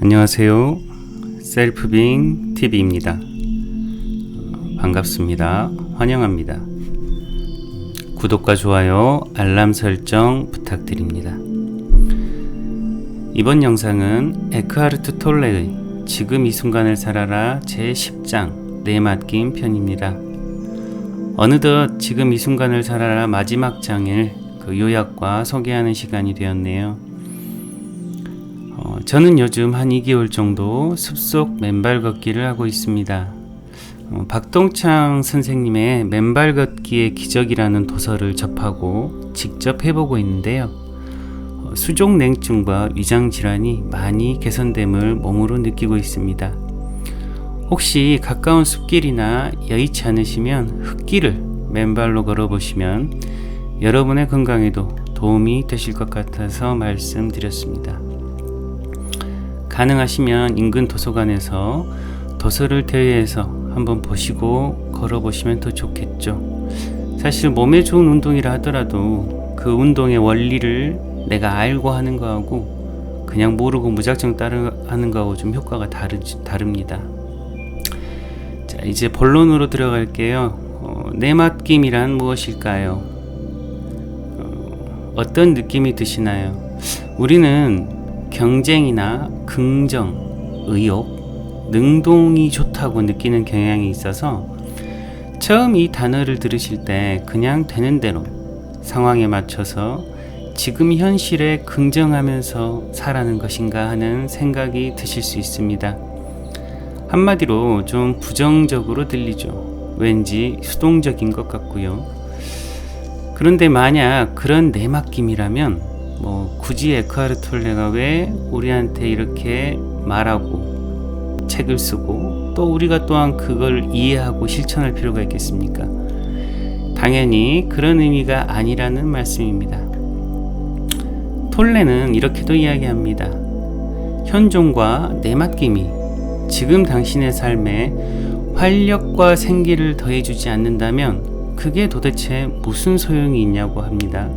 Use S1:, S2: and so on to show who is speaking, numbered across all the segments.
S1: 안녕하세요. 셀프빙 TV입니다. 반갑습니다. 환영합니다. 구독과 좋아요, 알람 설정 부탁드립니다. 이번 영상은 에크하르트 톨레의 지금 이 순간을 살아라 제10장 내 맡김 편입니다. 어느덧 지금 이 순간을 살아라 마지막 장을 요약과 소개하는 시간이 되었네요. 저는 요즘 한 2개월 정도 습속 맨발 걷기를 하고 있습니다. 박동창 선생님의 맨발 걷기의 기적이라는 도서를 접하고 직접 해보고 있는데요. 수족 냉증과 위장 질환이 많이 개선됨을 몸으로 느끼고 있습니다. 혹시 가까운 숲길이나 여의치 않으시면 흙길을 맨발로 걸어보시면 여러분의 건강에도 도움이 되실 것 같아서 말씀드렸습니다. 가능하시면 인근 도서관에서 도서를 대여해서 한번 보시고 걸어보시면 더 좋겠죠. 사실 몸에 좋은 운동이라 하더라도 그 운동의 원리를 내가 알고 하는 거하고 그냥 모르고 무작정 따라하는 거하고 좀 효과가 다릅니다. 자, 이제 본론으로 들어갈게요. 내 맡김이란 무엇일까요? 어떤 느낌이 드시나요? 우리는 경쟁이나 긍정, 의욕, 능동이 좋다고 느끼는 경향이 있어서 처음 이 단어를 들으실 때 그냥 되는 대로 상황에 맞춰서 지금 현실에 긍정하면서 살아가는 것인가 하는 생각이 드실 수 있습니다. 한마디로 좀 부정적으로 들리죠. 왠지 수동적인 것 같고요. 그런데 만약 그런 내 맡김이라면 굳이 에크하르트 톨레가 왜 우리한테 이렇게 말하고 책을 쓰고 또 우리가 또한 그걸 이해하고 실천할 필요가 있겠습니까? 당연히 그런 의미가 아니라는 말씀입니다. 톨레는 이렇게도 이야기합니다. 현존과 내 맡김이 지금 당신의 삶에 활력과 생기를 더해주지 않는다면 그게 도대체 무슨 소용이 있냐고 합니다.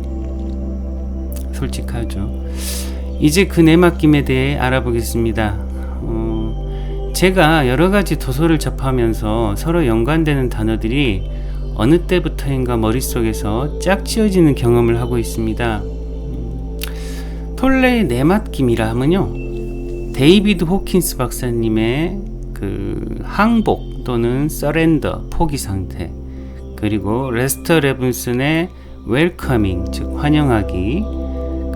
S1: 솔직하죠. 이제 그 내 맡김에 대해 알아보겠습니다. 제가 여러 가지 도서를 접하면서 서로 연관되는 단어들이 어느 때부터인가 머릿속에서 짝지어지는 경험을 하고 있습니다. 톨레의 내 맡김이라 하면요, 데이비드 호킨스 박사님의 그 항복 또는 서렌더, 포기 상태, 그리고 레스터 레븐슨의 웰커밍, 즉 환영하기,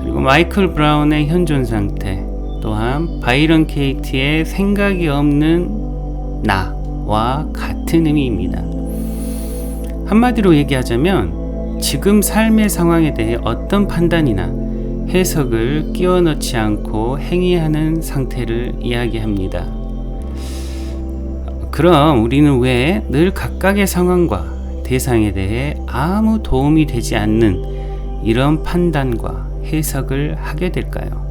S1: 그리고 마이클 브라운의 현존 상태, 또한 바이런 케이티의 생각이 없는 나와 같은 의미입니다. 한마디로 얘기하자면 지금 삶의 상황에 대해 어떤 판단이나 해석을 끼워 넣지 않고 행위하는 상태를 이야기합니다. 그럼 우리는 왜 늘 각각의 상황과 대상에 대해 아무 도움이 되지 않는 이런 판단과 해석을 하게 될까요?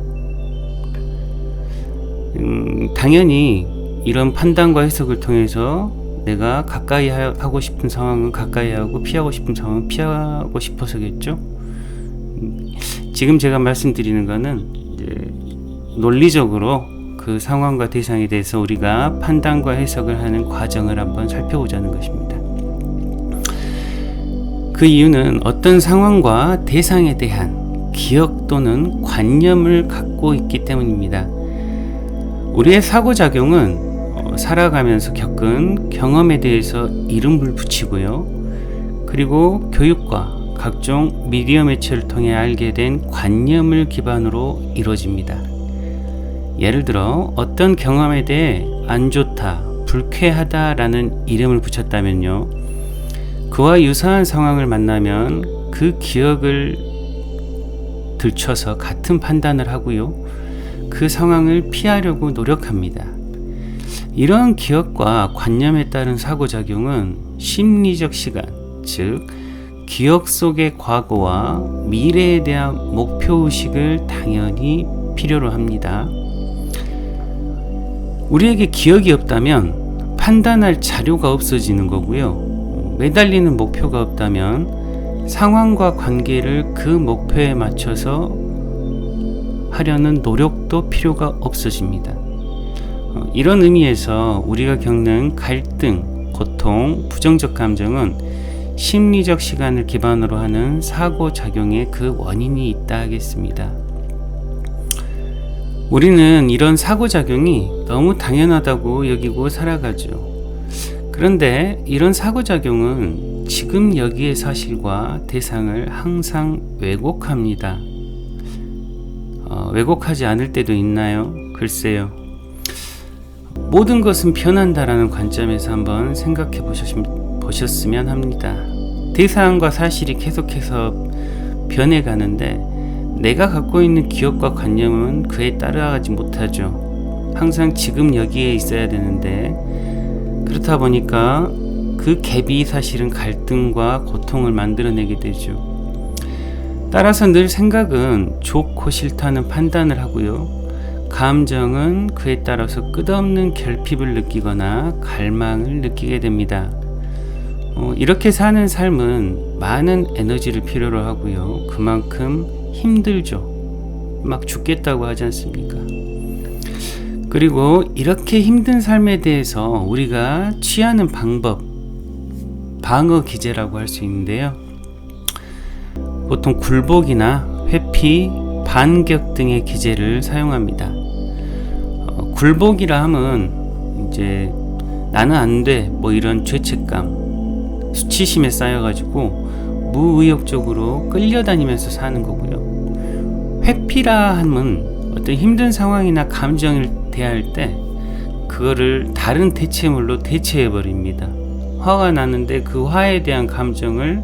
S1: 당연히 이런 판단과 해석을 통해서 내가 가까이 하고 싶은 상황은 가까이 하고 피하고 싶은 상황은 피하고 싶어서겠죠. 지금 제가 말씀드리는 거는 이제 논리적으로 그 상황과 대상에 대해서 우리가 판단과 해석을 하는 과정을 한번 살펴보자는 것입니다. 그 이유는 어떤 상황과 대상에 대한 기억 또는 관념을 갖고 있기 때문입니다. 우리의 사고작용은 살아가면서 겪은 경험에 대해서 이름을 붙이고요. 그리고 교육과 각종 미디어 매체를 통해 알게 된 관념을 기반으로 이루어집니다. 예를 들어 어떤 경험에 대해 안 좋다, 불쾌하다라는 이름을 붙였다면요, 그와 유사한 상황을 만나면 그 기억을 들춰서 같은 판단을 하고요, 그 상황을 피하려고 노력합니다. 이런 기억과 관념에 따른 사고작용은 심리적 시간, 즉 기억 속의 과거와 미래에 대한 목표의식을 당연히 필요로 합니다. 우리에게 기억이 없다면 판단할 자료가 없어지는 거고요, 매달리는 목표가 없다면 상황과 관계를 그 목표에 맞춰서 하려는 노력도 필요가 없어집니다. 이런 의미에서 우리가 겪는 갈등, 고통, 부정적 감정은 심리적 시간을 기반으로 하는 사고작용의 그 원인이 있다 하겠습니다. 우리는 이런 사고작용이 너무 당연하다고 여기고 살아가죠. 그런데 이런 사고작용은 지금 여기의 사실과 대상을 항상 왜곡합니다. 왜곡하지 않을 때도 있나요? 글쎄요. 모든 것은 변한다라는 관점에서 한번 생각해 보셨으면 합니다. 대상과 사실이 계속해서 변해가는데 내가 갖고 있는 기억과 관념은 그에 따라가지 못하죠. 항상 지금 여기에 있어야 되는데 그렇다 보니까 그 갭이 사실은 갈등과 고통을 만들어내게 되죠. 따라서 늘 생각은 좋고 싫다는 판단을 하고요. 감정은 그에 따라서 끝없는 결핍을 느끼거나 갈망을 느끼게 됩니다. 이렇게 사는 삶은 많은 에너지를 필요로 하고요. 그만큼 힘들죠. 막 죽겠다고 하지 않습니까? 그리고 이렇게 힘든 삶에 대해서 우리가 취하는 방법, 방어 기제라고 할 수 있는데요. 보통 굴복이나 회피, 반격 등의 기제를 사용합니다. 굴복이라 하면 이제 나는 안 돼, 뭐 이런 죄책감, 수치심에 쌓여가지고 무의욕적으로 끌려다니면서 사는 거고요. 회피라 하면 어떤 힘든 상황이나 감정을 대할 때 그거를 다른 대체물로 대체해버립니다. 화가 나는데 그 화에 대한 감정을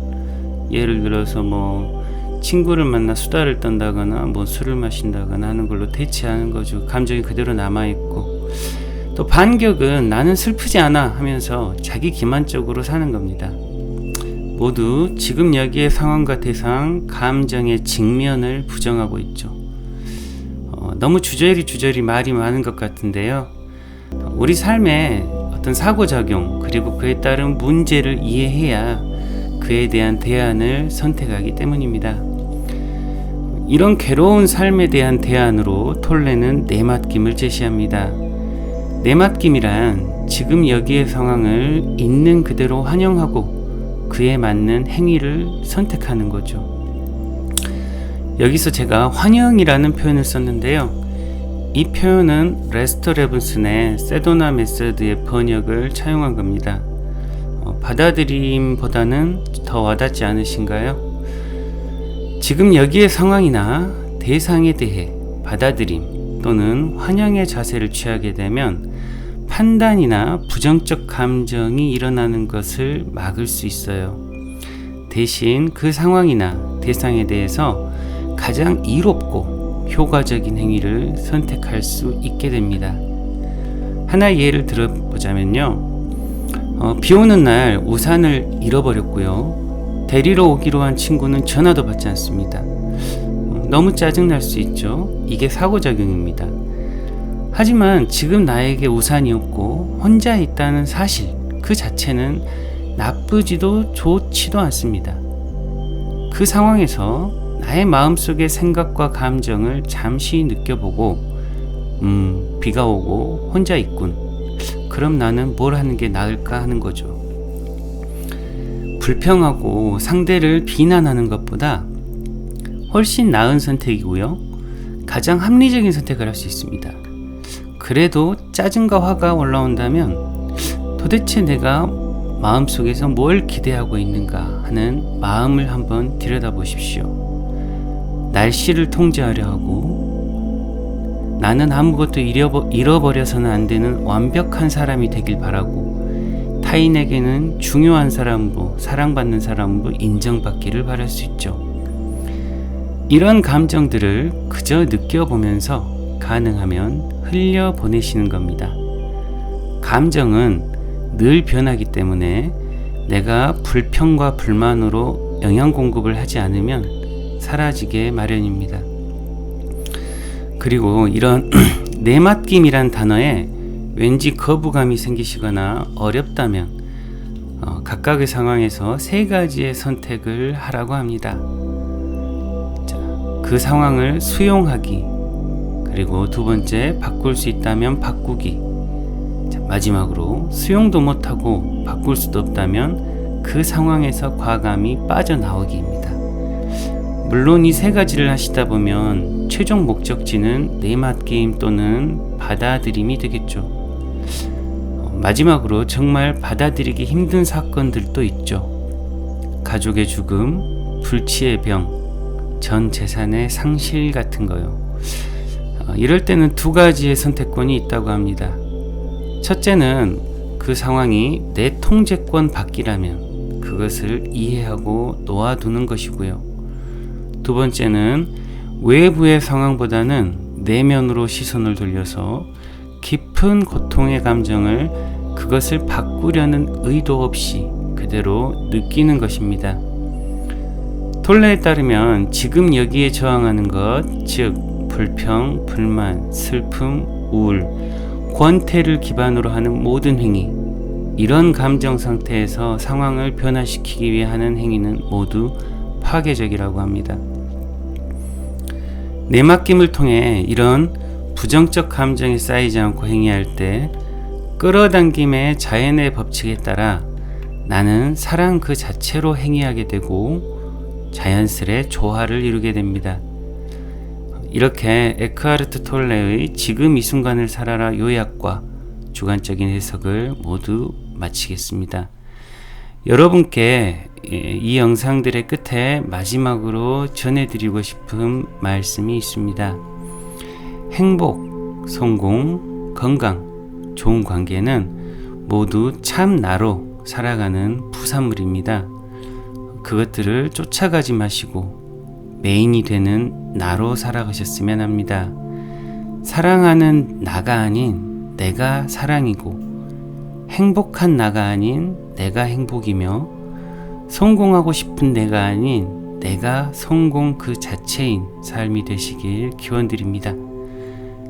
S1: 예를 들어서 뭐 친구를 만나 수다를 떤다거나 뭐 술을 마신다거나 하는 걸로 대체하는 거죠. 감정이 그대로 남아있고, 또 반격은 나는 슬프지 않아 하면서 자기 기만적으로 사는 겁니다. 모두 지금 여기의 상황과 대상, 감정의 직면을 부정하고 있죠. 너무 주저리 말이 많은 것 같은데요. 우리 삶에 어떤 사고작용 그리고 그에 따른 문제를 이해해야 그에 대한 대안을 선택하기 때문입니다. 이런 괴로운 삶에 대한 대안으로 톨레는 내맡김을 제시합니다. 내맡김이란 지금 여기의 상황을 있는 그대로 환영하고 그에 맞는 행위를 선택하는 거죠. 여기서 제가 환영이라는 표현을 썼는데요. 이 표현은 레스터 레븐슨의 세도나 메서드의 번역을 차용한 겁니다. 받아들임보다는 더 와닿지 않으신가요? 지금 여기의 상황이나 대상에 대해 받아들임 또는 환영의 자세를 취하게 되면 판단이나 부정적 감정이 일어나는 것을 막을 수 있어요. 대신 그 상황이나 대상에 대해서 가장 이롭고 효과적인 행위를 선택할 수 있게 됩니다. 하나의 예를 들어보자면요. 비 오는 날 우산을 잃어버렸고요. 데리러 오기로 한 친구는 전화도 받지 않습니다. 너무 짜증날 수 있죠. 이게 사고작용입니다. 하지만 지금 나에게 우산이 없고 혼자 있다는 사실 그 자체는 나쁘지도 좋지도 않습니다. 그 상황에서 나의 마음속의 생각과 감정을 잠시 느껴보고 비가 오고 혼자 있군. 그럼 나는 뭘 하는 게 나을까 하는 거죠. 불평하고 상대를 비난하는 것보다 훨씬 나은 선택이고요. 가장 합리적인 선택을 할 수 있습니다. 그래도 짜증과 화가 올라온다면 도대체 내가 마음속에서 뭘 기대하고 있는가 하는 마음을 한번 들여다보십시오. 날씨를 통제하려 하고 나는 아무것도 잃어버려서는 안 되는 완벽한 사람이 되길 바라고 타인에게는 중요한 사람으로 사랑받는 사람으로 인정받기를 바랄 수 있죠. 이런 감정들을 그저 느껴보면서 가능하면 흘려보내시는 겁니다. 감정은 늘 변하기 때문에 내가 불평과 불만으로 영양 공급을 하지 않으면 사라지게 마련입니다. 그리고 이런 내맡김이란 단어에 왠지 거부감이 생기시거나 어렵다면 각각의 상황에서 세 가지의 선택을 하라고 합니다. 자, 그 상황을 수용하기, 그리고 두 번째 바꿀 수 있다면 바꾸기, 마지막으로 수용도 못하고 바꿀 수도 없다면 그 상황에서 과감히 빠져나오기입니다. 물론 이 세 가지를 하시다 보면 최종 목적지는 내맛게임 또는 받아들임이 되겠죠. 마지막으로 정말 받아들이기 힘든 사건들도 있죠. 가족의 죽음, 불치의 병, 전 재산의 상실 같은 거요. 이럴 때는 두 가지의 선택권이 있다고 합니다. 첫째는 그 상황이 내 통제권 밖이라면 그것을 이해하고 놓아두는 것이고요. 두 번째는 외부의 상황보다는 내면으로 시선을 돌려서 깊은 고통의 감정을 그것을 바꾸려는 의도 없이 그대로 느끼는 것입니다. 톨레에 따르면 지금 여기에 저항하는 것, 즉 불평, 불만, 슬픔, 우울, 권태를 기반으로 하는 모든 행위, 이런 감정 상태에서 상황을 변화시키기 위해 하는 행위는 모두 파괴적이라고 합니다. 내맡김을 통해 이런 부정적 감정이 쌓이지 않고 행위할 때 끌어당김의 자연의 법칙에 따라 나는 사랑 그 자체로 행위하게 되고 자연스레 조화를 이루게 됩니다. 이렇게 에크하르트 톨레의 지금 이 순간을 살아라 요약과 주관적인 해석을 모두 마치겠습니다. 여러분께 이 영상들의 끝에 마지막으로 전해드리고 싶은 말씀이 있습니다. 행복, 성공, 건강, 좋은 관계는 모두 참 나로 살아가는 부산물입니다. 그것들을 쫓아가지 마시고 메인이 되는 나로 살아가셨으면 합니다. 사랑하는 나가 아닌 내가 사랑이고 행복한 나가 아닌 내가 행복이며 성공하고 싶은 내가 아닌 내가 성공 그 자체인 삶이 되시길 기원드립니다.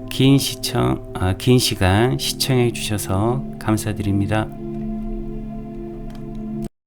S1: 긴 시간 시청해 주셔서 감사드립니다.